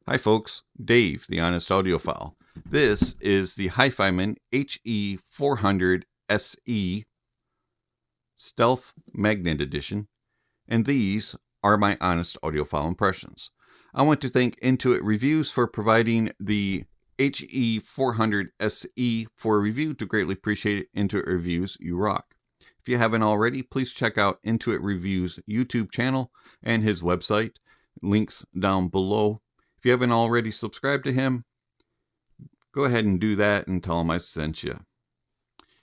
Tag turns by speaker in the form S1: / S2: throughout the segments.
S1: Hi folks, Dave, the Honest Audiophile. This is the Hifiman HE400se Stealth Magnet Edition, and these are my honest audiophile impressions. I want to thank Intoit Reviews for providing the HE400se for a review. To greatly appreciate it, Intoit Reviews, you rock. If you haven't already, please check out Intoit Reviews' YouTube channel and his website. Links down below. If you haven't already subscribed to him, go ahead and do that and tell him I sent you.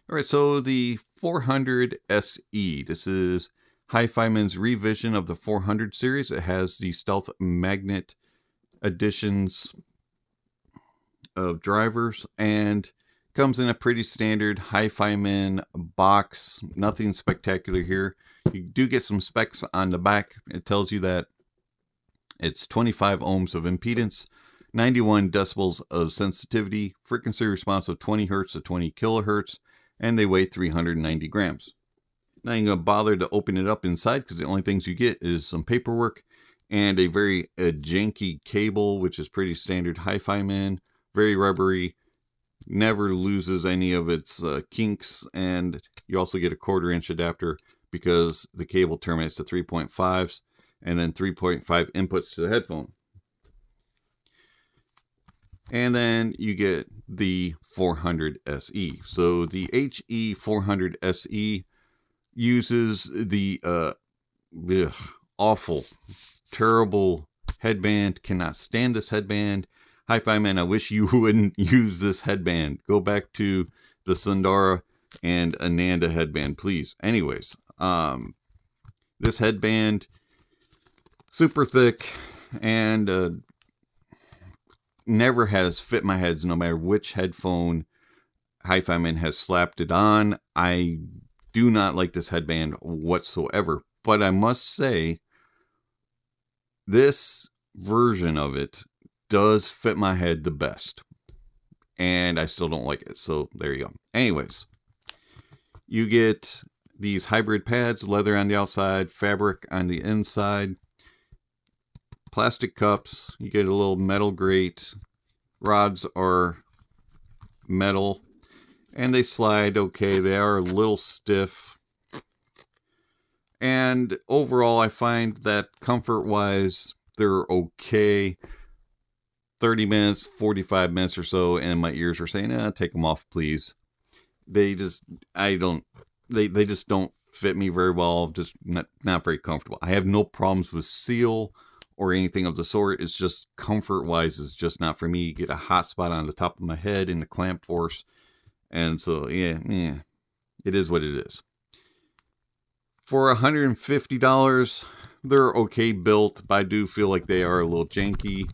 S1: Alright, so the 400se. This is Hifiman's revision of the 400 series. It has the Stealth Magnet additions of drivers and comes in a pretty standard Hifiman box. Nothing spectacular here. You do get some specs on the back. It tells you that it's 25 ohms of impedance, 91 decibels of sensitivity, frequency response of 20 hertz to 20 kilohertz, and they weigh 390 grams. Not even going to bother to open it up inside because the only things you get is some paperwork and a very janky cable, which is pretty standard Hifiman, very rubbery, never loses any of its kinks, and you also get a 1/4-inch adapter because the cable terminates to 3.5s and then 3.5 inputs to the headphone. And then you get the 400se. So the HE400se uses the awful, terrible headband. Cannot stand this headband. Hifiman, I wish you wouldn't use this headband. Go back to the Sundara and Ananda headband, please. Anyways, this headband, super thick, and never has fit my heads no matter which headphone Hifiman has slapped it on. I do not like this headband whatsoever, but I must say this version of it does fit my head the best, and I still don't like it, so there you go. Anyways, you get these hybrid pads, leather on the outside, fabric on the inside, plastic cups. You get a little metal grate. Rods are metal, and they slide okay. They are a little stiff, and overall I find that comfort wise they're okay. 30 minutes, 45 minutes or so, and my ears are saying, take them off, please. They just, they just don't fit me very well. Just not very comfortable. I have no problems with seal or anything of the sort. It's just comfort-wise, is just not for me. You get a hot spot on the top of my head in the clamp force, and so yeah, it is what it is. For $150, they're okay built, but I do feel like they are a little janky.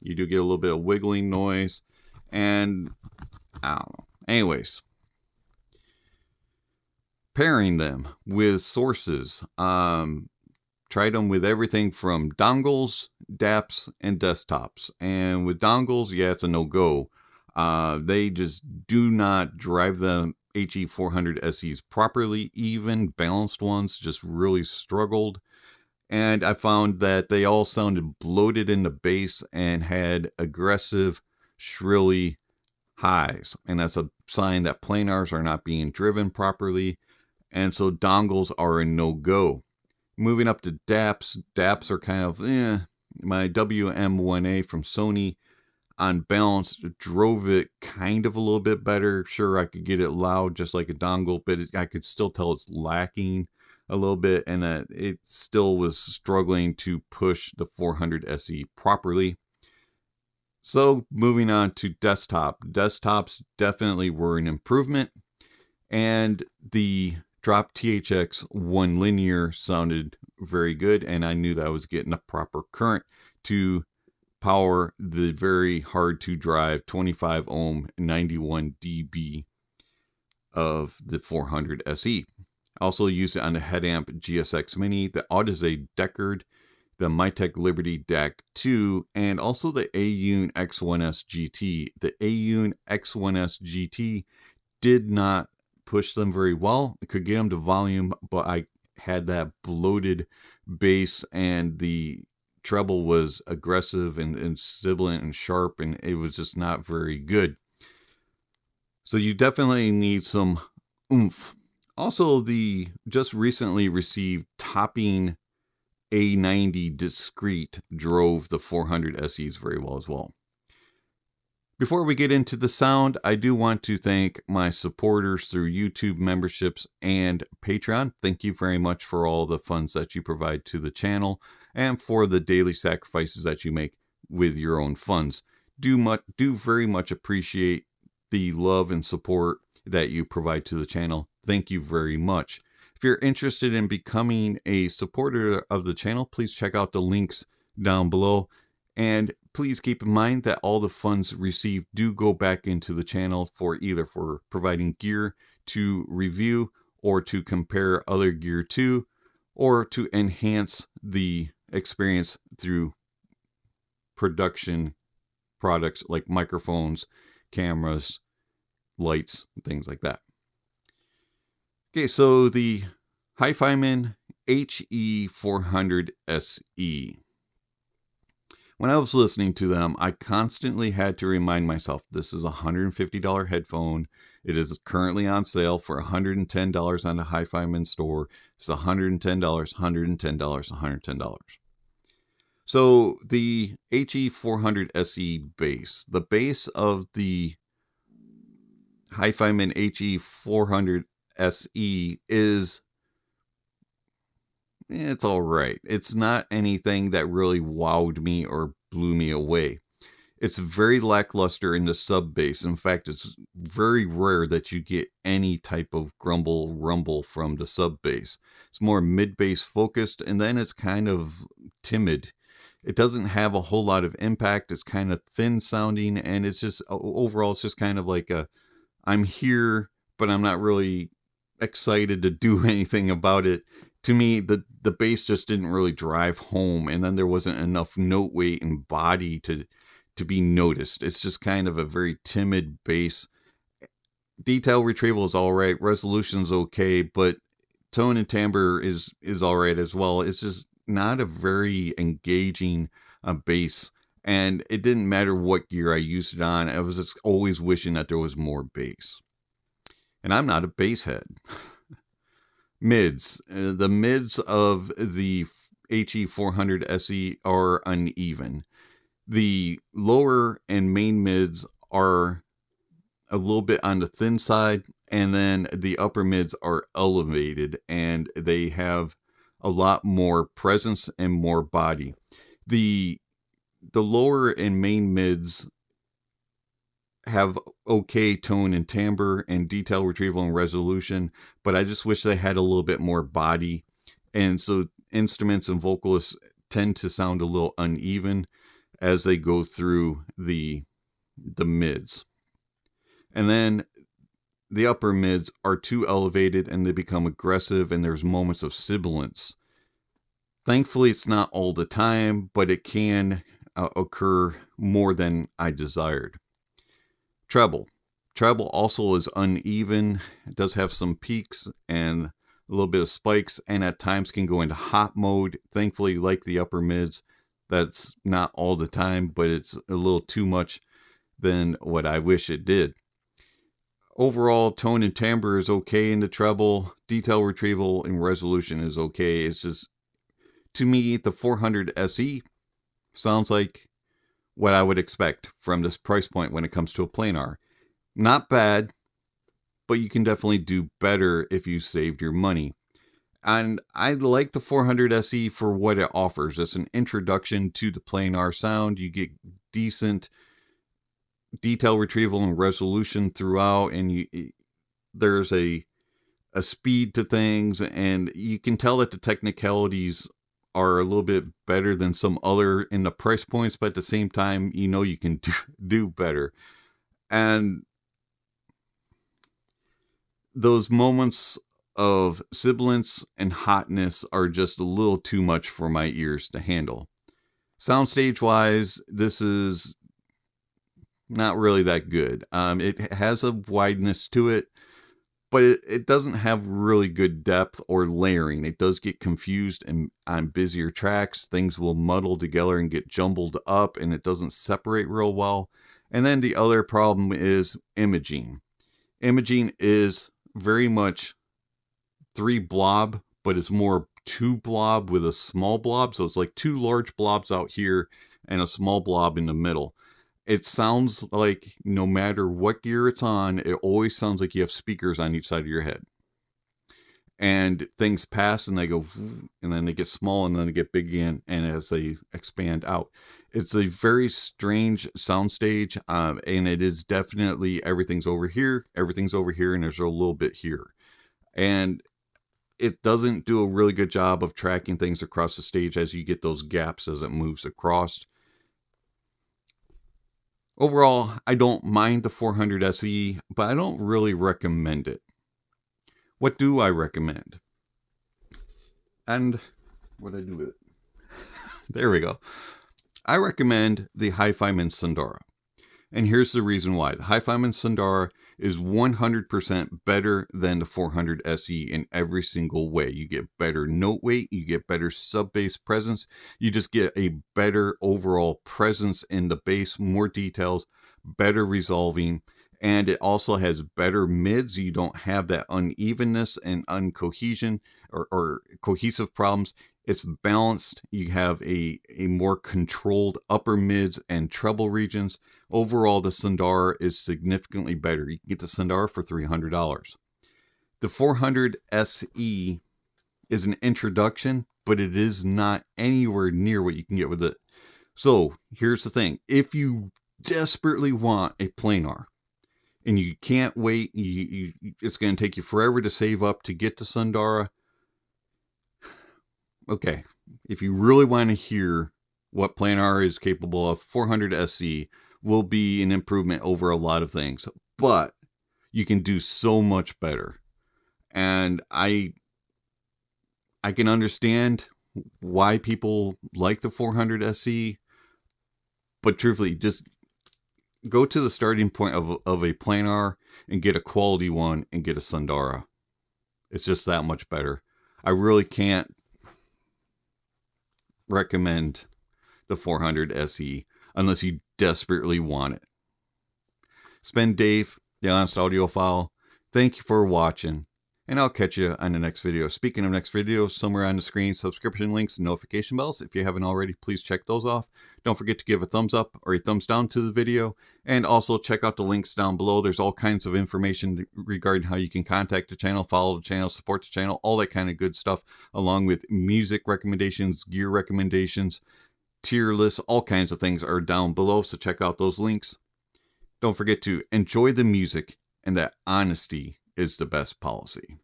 S1: You do get a little bit of wiggling noise, and I don't know. Anyways, pairing them with sources. Tried them with everything from dongles, DAPs, and desktops. And with dongles, yeah, it's a no-go. They just do not drive the HE400se's properly. Even balanced ones just really struggled. And I found that they all sounded bloated in the bass and had aggressive, shrilly highs. And that's a sign that planars are not being driven properly. And so dongles are a no-go. Moving up to DAPs. DAPs are kind of, my WM1A from Sony on balance drove it kind of a little bit better. Sure, I could get it loud just like a dongle, but I could still tell it's lacking a little bit, and that it still was struggling to push the 400se properly. So moving on to desktop. Desktops definitely were an improvement, and the Drop THX 1 linear sounded very good, and I knew that I was getting a proper current to power the very hard to drive 25 ohm 91 dB of the 400se. Also used it on the Headamp GSX Mini, the Aueze Deckard, the Mytek Liberty DAC 2, and also the Aune X1S GT. The Aune X1S GT did not push them very well. I could get them to volume, but I had that bloated bass and the treble was aggressive and sibilant and sharp, and it was just not very good. So you definitely need some oomph. Also, the just recently received topping A90 discrete drove the 400SEs very well as well. Before we get into the sound, I do want to thank my supporters through YouTube memberships and Patreon. Thank you very much for all the funds that you provide to the channel and for the daily sacrifices that you make with your own funds. Do very much appreciate the love and support that you provide to the channel. Thank you very much. If you're interested in becoming a supporter of the channel, please check out the links down below. And please keep in mind that all the funds received do go back into the channel for either for providing gear to review or to compare other gear to, or to enhance the experience through production products like microphones, cameras, lights, things like that. Okay, so the Hifiman HE400se. When I was listening to them, I constantly had to remind myself, this is a $150 headphone. It is currently on sale for $110 on the Hifiman store. It's $110, $110, $110. So the HE400se bass, the bass of the Hifiman HE400se is, it's all right. It's not anything that really wowed me or blew me away. It's very lackluster in the sub bass. In fact, it's very rare that you get any type of grumble rumble from the sub bass. It's more mid bass focused, and then it's kind of timid. It doesn't have a whole lot of impact. It's kind of thin sounding, and it's just overall, it's just kind of like a, I'm here, but I'm not really excited to do anything about it. To me, the bass just didn't really drive home, and then there wasn't enough note weight and body to be noticed. It's just kind of a very timid bass. Detail retrieval is all right, resolution's okay, but tone and timbre is all right as well. It's just not a very engaging bass, and it didn't matter what gear I used it on. I was just always wishing that there was more bass. And I'm not a bass head. Mids. The mids of the HE400se are uneven. The lower and main mids are a little bit on the thin side, and then the upper mids are elevated, and they have a lot more presence and more body. The lower and main mids have okay tone and timbre and detail retrieval and resolution, but I just wish they had a little bit more body. And so instruments and vocalists tend to sound a little uneven as they go through the mids. And then the upper mids are too elevated and they become aggressive, and there's moments of sibilance. Thankfully, it's not all the time, but it can occur more than I desired. Treble. Treble also is uneven. It does have some peaks and a little bit of spikes, and at times can go into hot mode. Thankfully, like the upper mids, that's not all the time, but it's a little too much than what I wish it did. Overall, tone and timbre is okay in the treble. Detail retrieval and resolution is okay. It's just, to me, the 400se sounds like what I would expect from this price point when it comes to a planar. Not bad, but you can definitely do better if you saved your money. And I like the 400se for what it offers. It's an introduction to the planar sound. You get decent detail retrieval and resolution throughout, and there's a speed to things, and you can tell that the technicalities are a little bit better than some other in the price points, but at the same time, you know you can do better. And those moments of sibilance and hotness are just a little too much for my ears to handle. Soundstage wise, this is not really that good. It has a wideness to it, but it doesn't have really good depth or layering. It does get confused, and on busier tracks, things will muddle together and get jumbled up, and it doesn't separate real well. And then the other problem is imaging. Imaging is very much 3 blob, but it's more 2 blob with a small blob. So it's like 2 large blobs out here and a small blob in the middle. It sounds like no matter what gear it's on, it always sounds like you have speakers on each side of your head. And things pass and they go, and then they get small and then they get big again, and as they expand out. It's a very strange soundstage, and it is definitely everything's over here, and there's a little bit here. And it doesn't do a really good job of tracking things across the stage as you get those gaps as it moves across. Overall, I don't mind the 400 SE, but I don't really recommend it. What do I recommend? And what do I do with it? There we go. I recommend the Hifiman Sundara. And here's the reason why. The Hifiman Sundara is 100% better than the 400 SE in every single way. You get better note weight, you get better sub-bass presence, you just get a better overall presence in the bass, more details, better resolving, and it also has better mids. You don't have that unevenness and uncohesion or cohesive problems. It's balanced. You have a more controlled upper mids and treble regions. Overall, the Sundara is significantly better. You can get the Sundara for $300. The 400 SE is an introduction, but it is not anywhere near what you can get with it. So here's the thing. If you desperately want a planar, and you can't wait, it's going to take you forever to save up to get the Sundara. Okay, if you really want to hear what planar is capable of, 400 SE will be an improvement over a lot of things, but you can do so much better. And I can understand why people like the 400 SE, but truthfully, just go to the starting point of a planar and get a quality one and get a Sundara. It's just that much better. I really can't recommend the 400 SE unless you desperately want it. It's been Dave, the Honest Audiophile. Thank you for watching, and I'll catch you on the next video. Speaking of next video, somewhere on the screen, subscription links and notification bells. If you haven't already, please check those off. Don't forget to give a thumbs up or a thumbs down to the video, and also check out the links down below. There's all kinds of information regarding how you can contact the channel, follow the channel, support the channel, all that kind of good stuff, along with music recommendations, gear recommendations, tier lists, all kinds of things are down below, so check out those links. Don't forget to enjoy the music, and that honesty is the best policy.